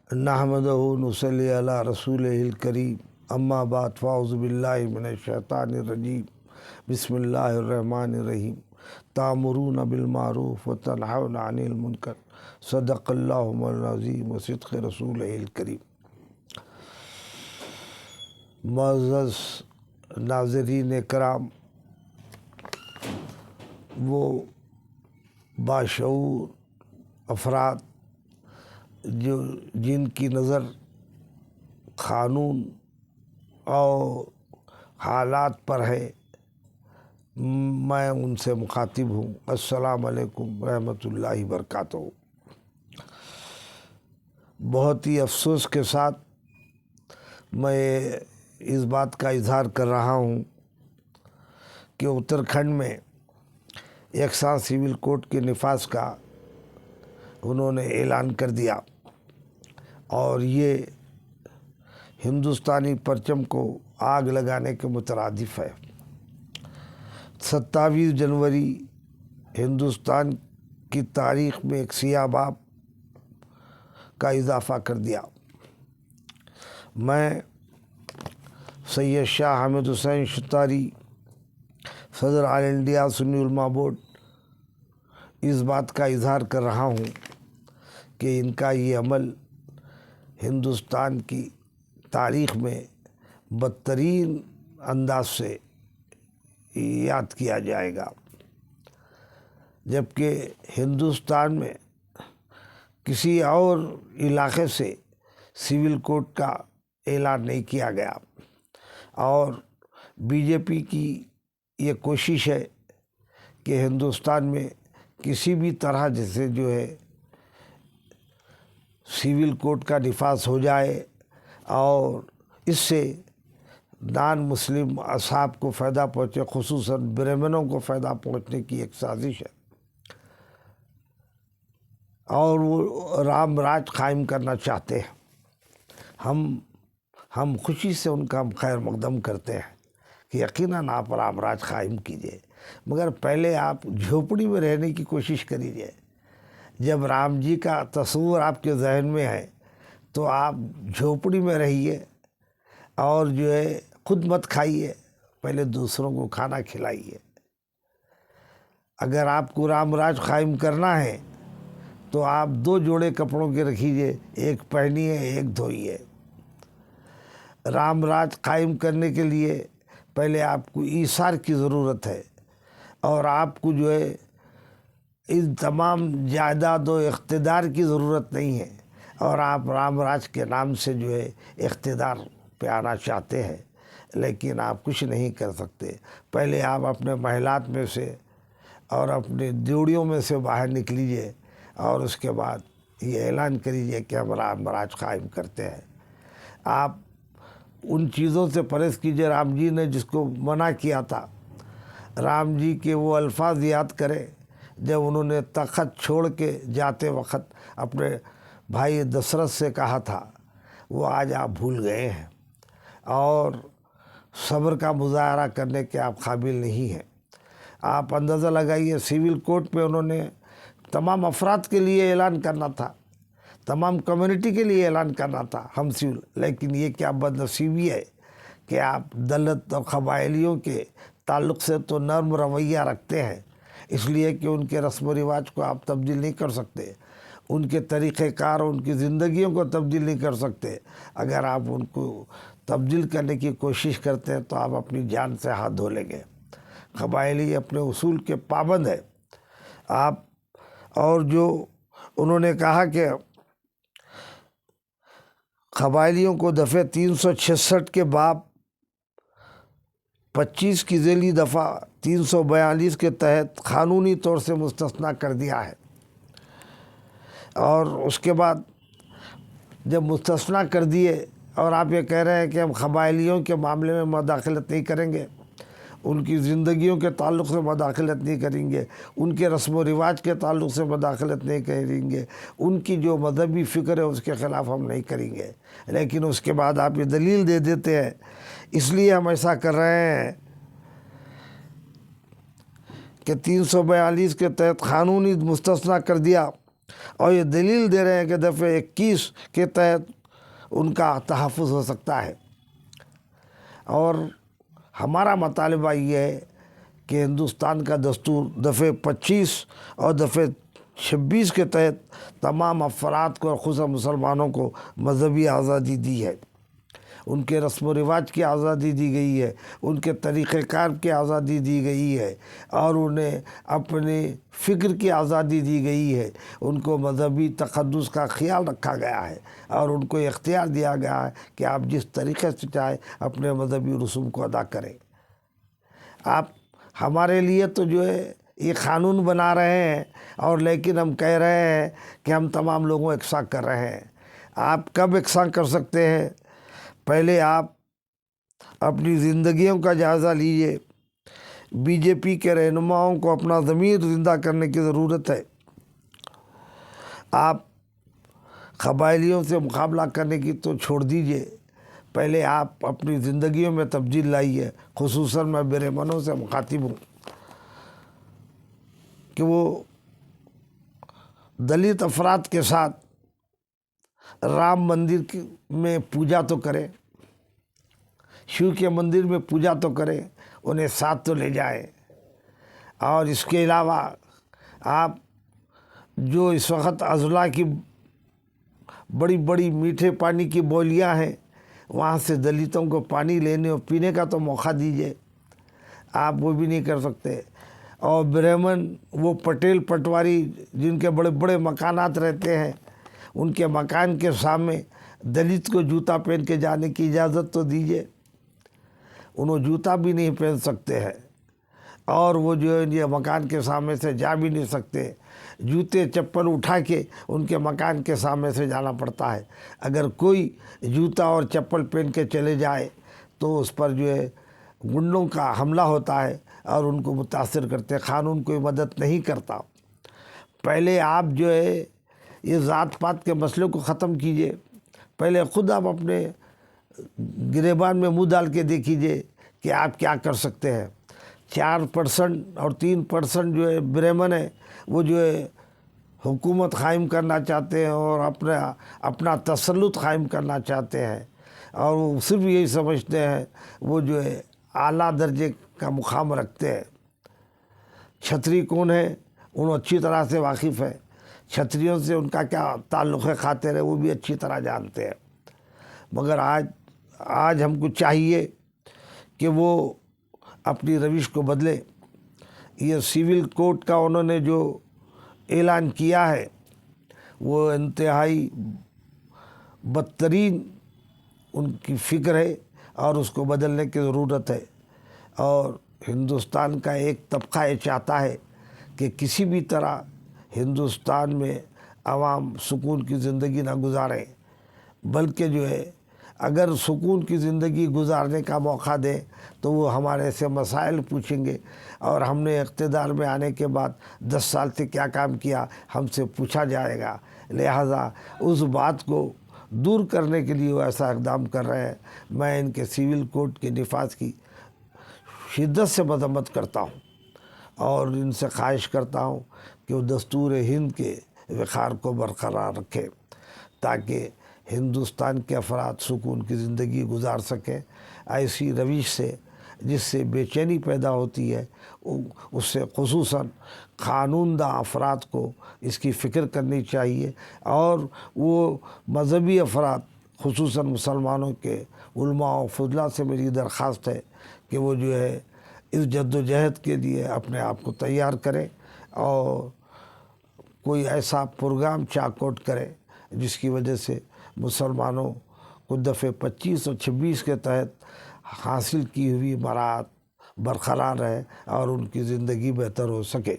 नहमदहु नुसल्ली अला रसूलिहिल करीम अम्मा बाद फ़ाउज़ु बिल्लाहि मिनश शैतानिर रजीम बिस्मिल्लाहिर रहमानिर रहीम तामुरून बिल मारूफ व तनहौना अनिल मुनकर सदक़ल्लाहु मौलाना अज़ीम व सिद्क़ रसूलिहिल करीम। मुअज़्ज़ज़ नाज़रीन कराम, वो बाशऊर अफराद जिनकी नज़र क़ानून और हालात पर है, मैं उनसे मुखातिब हूँ। अस्सलाम वालेकुम रहमतुल्लाहि बरकातहू। बहुत ही अफसोस के साथ मैं इस बात का इजहार कर रहा हूँ कि उत्तराखंड में यकसा सिविल कोड के निफाज का उन्होंने ऐलान कर दिया और ये हिंदुस्तानी परचम को आग लगाने के मुतरादिफ है। 27 जनवरी हिंदुस्तान की तारीख़ में एक सियाह बाब का इजाफ़ा कर दिया। मैं सैयद शाह हामिद हुसैन शतारी, सदर ऑल इंडिया सुन्नी उलमा बोर्ड, इस बात का इजहार कर रहा हूँ कि इनका ये अमल हिंदुस्तान की तारीख़ में बदतरीन अंदाज से याद किया जाएगा। जबकि हिंदुस्तान में किसी और इलाक़े से सिविल कोड का ऐलान नहीं किया गया और बीजेपी की ये कोशिश है कि हिंदुस्तान में किसी भी तरह जैसे जो है सिविल कोड का निफाज हो जाए और इससे नान मुस्लिम असाब को फ़ायदा पहुँचे, खुसूसन ब्राह्मणों को फ़ायदा पहुँचने की एक साजिश है और वो राम राज कायम करना चाहते हैं। हम खुशी से उनका खैर मकदम करते हैं कि यकीनन आप राम राज कायम कीजिए, मगर पहले आप झोपड़ी में रहने की कोशिश करिए। जब राम जी का तस्वीर आपके जहन में है तो आप झोपड़ी में रहिए और जो है खुद मत खाइए, पहले दूसरों को खाना खिलाइए। अगर आपको राम राज कायम करना है तो आप 2 जोड़े कपड़ों के रखिए, एक पहनिए एक धोइए। राम राज कायम करने के लिए पहले आपको ईसार की ज़रूरत है और आपको जो है इस तमाम जायदाद और इक़्तिदार की ज़रूरत नहीं है और आप राम राज के नाम से जो है इक़्तिदार पे आना चाहते हैं, लेकिन आप कुछ नहीं कर सकते। पहले आप अपने महलात में से और अपने ड्योढ़ियों में से बाहर निकलीजिए और उसके बाद ये ऐलान करिए कि हम राम राज कायम करते हैं। आप उन चीज़ों से परहेज़ कीजिए राम जी ने जिसको मना किया था। राम जी के वो अल्फाज याद करें जब उन्होंने तख़्त छोड़ के जाते वक्त अपने भाई दशरथ से कहा था, वो आज आप भूल गए हैं और सब्र का मुज़ाहरा करने के आप काबिल नहीं हैं। आप अंदाज़ा लगाइए, सिविल कोड पे उन्होंने तमाम अफराद के लिए ऐलान करना था, तमाम कम्युनिटी के लिए ऐलान करना था हम सिविल, लेकिन ये क्या बदनसीबी है कि आप दलित और क़बायलियों के ताल्लुक़ से तो नर्म रवैया रखते हैं, इसलिए कि उनके रस्म व रिवाज को आप तब्दील नहीं कर सकते, उनके तरीक़ेकार और उनकी ज़िंदगियों को तब्दील नहीं कर सकते। अगर आप उनको तब्दील करने की कोशिश करते हैं तो आप अपनी जान से हाथ धो लेंगे। क़बायली अपने उसूल के पाबंद है आप। और जो उन्होंने कहा कि क़बायलियों को दफ़े 366 के बाब 25 की ज़ेली दफ़ा 342 के तहत क़ानूनी तौर से मुस्तस्ना कर दिया है और उसके बाद जब मुस्तस्ना कर दिए और आप ये कह रहे हैं कि हम क़बायलियों के मामले में मदाखलत नहीं करेंगे, उनकी ज़िंदगियों के ताल्लुक़ से मदाखलत नहीं करेंगे, उनके रस्म व रिवाज के ताल्लुक़ से मदाखलत नहीं करेंगे, उनकी जो मजहबी फ़िक्र है उसके ख़िलाफ़ हम नहीं करेंगे, लेकिन उसके बाद आप ये दलील दे देते हैं इसलिए हम ऐसा कर रहे हैं कि 342 के तहत क़ानूनी मुस्तस्ना कर दिया اور یہ دلیل دے رہے ہیں کہ دفعہ 21 کے تحت ان کا تحفظ ہو سکتا ہے۔ اور ہمارا مطالبہ یہ ہے کہ ہندوستان کا دستور دفعہ 25 اور دفعہ 26 کے تحت تمام افراد کو اور خصوصاً مسلمانوں کو مذہبی آزادی دی ہے، ان کے رسم و رواج کی آزادی دی گئی ہے، ان کے طریقہ کار کی آزادی دی گئی ہے، اور انہیں اپنے فکر کی آزادی دی گئی ہے، ان کو مذہبی تقدس کا خیال رکھا گیا ہے، اور ان کو اختیار دیا گیا ہے کہ آپ جس طریقے سے چاہیں اپنے مذہبی رسوم کو ادا کریں۔ آپ ہمارے لیے تو جو ہے یہ قانون بنا رہے ہیں، اور لیکن ہم کہہ رہے ہیں کہ ہم تمام لوگوں یکساں کر رہے ہیں۔ آپ کب یکساں کر سکتے ہیں؟ پہلے آپ اپنی زندگیوں کا جائزہ لیجئے۔ بی جے پی کے رہنماؤں کو اپنا ضمیر زندہ کرنے کی ضرورت ہے۔ آپ قبائلیوں سے مقابلہ کرنے کی تو چھوڑ دیجئے، پہلے آپ اپنی زندگیوں میں تبدیل لائیے۔ خصوصاً میں برہمنوں سے مخاطب ہوں کہ وہ دلت افراد کے ساتھ رام مندر میں پوجا تو کریں، شیو کے مندر میں پوجا تو کریں، انہیں ساتھ تو لے جائیں۔ اور اس کے علاوہ آپ جو اس وقت اضلاع کی بڑی بڑی میٹھے پانی کی بولیاں ہیں، وہاں سے دلتوں کو پانی لینے اور پینے کا تو موقع دیجیے۔ آپ وہ بھی نہیں کر سکتے۔ اور برہمن وہ پٹیل پٹواری جن کے بڑے بڑے مکانات رہتے ہیں، ان کے مکان کے سامنے دلت کو جوتا پہن کے جانے کی اجازت تو دیجیے۔ انہوں جوتا بھی نہیں پہن سکتے ہیں، اور وہ جو ہے یہ مکان کے سامنے سے جا بھی نہیں سکتے، جوتے چپل اٹھا کے ان کے مکان کے سامنے سے جانا پڑتا ہے۔ اگر کوئی جوتا اور چپل پہن کے چلے جائے تو اس پر جو ہے گنڈوں کا حملہ ہوتا ہے اور ان کو متاثر کرتے۔ قانون کوئی مدد نہیں کرتا۔ پہلے آپ جو ہے یہ ذات پات کے مسئلے کو ختم کیجئے۔ پہلے خود آپ اپنے گریبان میں منہ ڈال کے دیکھیجئے کہ آپ کیا کر سکتے ہیں۔ 4% اور 3% جو ہے برہمن ہیں، وہ جو ہے حکومت قائم کرنا چاہتے ہیں اور اپنا تسلط قائم کرنا چاہتے ہیں، اور وہ صرف یہی سمجھتے ہیں وہ جو ہے اعلیٰ درجے کا مقام رکھتے ہیں۔ چھتری کون ہے انہوں اچھی طرح سے واقف ہے، چھتریوں سے ان کا کیا تعلق ہے خاطر ہے وہ بھی اچھی طرح جانتے ہیں۔ مگر آج ہم کو چاہیے کہ وہ اپنی روش کو بدلے۔ یہ سول کوڈ کا انہوں نے جو اعلان کیا ہے وہ انتہائی بدترین ان کی فکر ہے، اور اس کو بدلنے کی ضرورت ہے۔ اور ہندوستان کا ایک طبقہ یہ چاہتا ہے کہ کسی بھی طرح ہندوستان میں عوام سکون کی زندگی نہ گزاریں، بلکہ جو ہے اگر سکون کی زندگی گزارنے کا موقع دیں تو وہ ہمارے سے مسائل پوچھیں گے، اور ہم نے اقتدار میں آنے کے بعد 10 سال سے کیا کام کیا ہم سے پوچھا جائے گا۔ لہٰذا اس بات کو دور کرنے کے لیے وہ ایسا اقدام کر رہے ہیں۔ میں ان کے سول کوڈ کے نفاذ کی شدت سے مذمت کرتا ہوں، اور ان سے خواہش کرتا ہوں کہ وہ دستور ہند کے وقار کو برقرار رکھے، تاکہ ہندوستان کے افراد سکون کی زندگی گزار سکیں۔ ایسی روش سے جس سے بے چینی پیدا ہوتی ہے، اس سے خصوصاً قانون داں افراد کو اس کی فکر کرنی چاہیے، اور وہ مذہبی افراد خصوصاً مسلمانوں کے علماء و فضلاء سے میری درخواست ہے کہ وہ جو ہے اس جد و جہد کے لیے اپنے آپ کو تیار کریں، اور کوئی ایسا پروگرام چاک آؤٹ کرے جس کی وجہ سے مسلمانوں کو دفعہ 25 اور 26 کے تحت حاصل کی ہوئی مراحت برقرار رہے اور ان کی زندگی بہتر ہو سکے۔